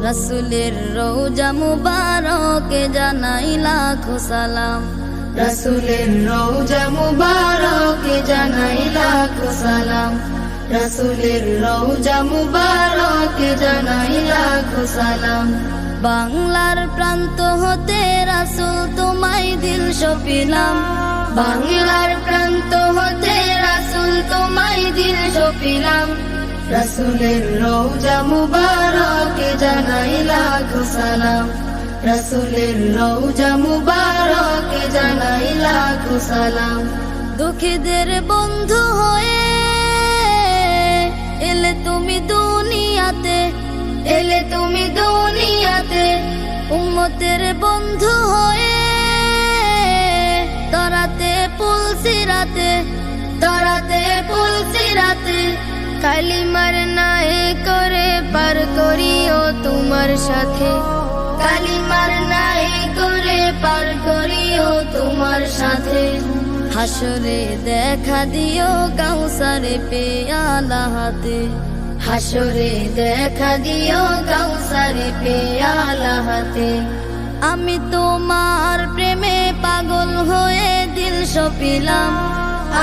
রাসূলের রওজা মুবারকে জানাই লাখো সালাম, রাসূলের রওজা মুবারকে জানাই লাখো সালাম, রাসূলের রওজা মুবারকে জানাই লাখো সালাম। বাংলার প্রান্ত হতে রাসূল তোমায় দিল সপিলাম, বাংলার প্রান্ত হতে রাসূল তোমায় দিল সপিলাম, রাসূলের রওজা মুবারকে জানাই লাখো সালাম, রাসূলের রওজা মুবারকে জানাই লাখো সালাম। দুঃখীদের বন্ধু হয়ে এলে তুমি দুনিয়াতে, এলে তুমি দুনিয়াতে, উম্মতের বন্ধু হয়ে তরাতে পুলসিরাতে, তরাতে পুলসিরাতে, কালিমার নায়ে করে পার করিও তোমার সাথে, কালিমার নায়ে করে পার করিও তোমার সাথে। হাসরে দেখা দিও কাউসারে পেয়ালা হাতে, হাসরে দেখা দিও কাউসারে পেয়ালা হাতে। আমি তোমার প্রেমে পাগল হয়ে দিল সপিলাম,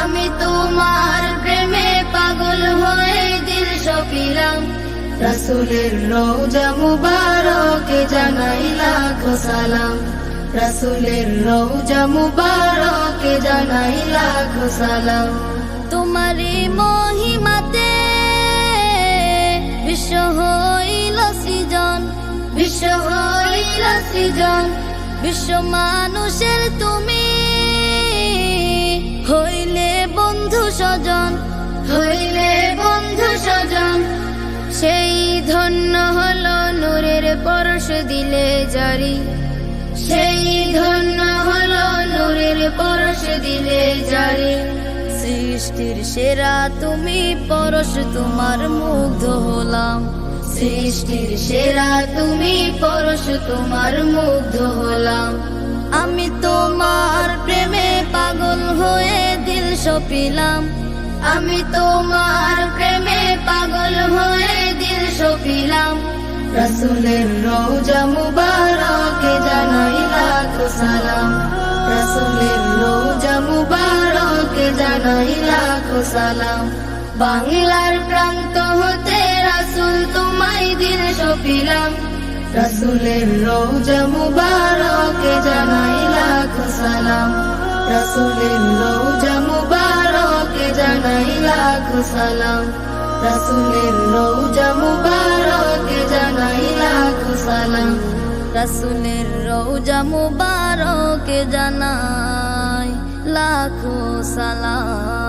আমি তোমার প্রেমে পাগল হয়ে দিল সপিলাম, রাসূলের রওজা মুবারকে জানাই লাখো সালাম, রাসূলের রওজা মুবারকে জানাই লাখো সালাম। তোমারই মহিমাতে বিশ্ব হইল সৃজন, বিশ্ব হইল সৃজন, বিশ্ব মানুষের তুমি হইলে বন্ধু স্বজন, হইলে বন্ধু স্বজন। সেই ধন্য হলো নূরের পরশ দিলে জারি, সেই ধন্য হলো নূরের পরশ দিলে জারি। সৃষ্টির সেরা তুমি পরশ তোমার মুগ্ধ হলাম, সৃষ্টির সেরা তুমি পরশ তোমার মুগ্ধ হলাম। আমি তোমার প্রেমে পাগল হয়ে দিল সপিলাম, আমি তোমার প্রেমে পাগল হয়ে দিল সপিলাম, রাসূলের রওজা মুবারকে জানাই লাখো সালাম, রাসূলের রওজা মুবারকে জানাই লাখো সালাম। বাংলার প্রান্ত হতে রাসূল তোমায় দিল সপিলাম, রাসূলের রওজা মুবারকে জানাই লাখো সালাম, রাসূলের রওজা মুবারকে জানাই লাখো সালাম, রাসূলের রওজা মুবারকে জানাই লাখো সালাম, রাসূলের রওজা মুবারকে জানাই লাখো সালাম।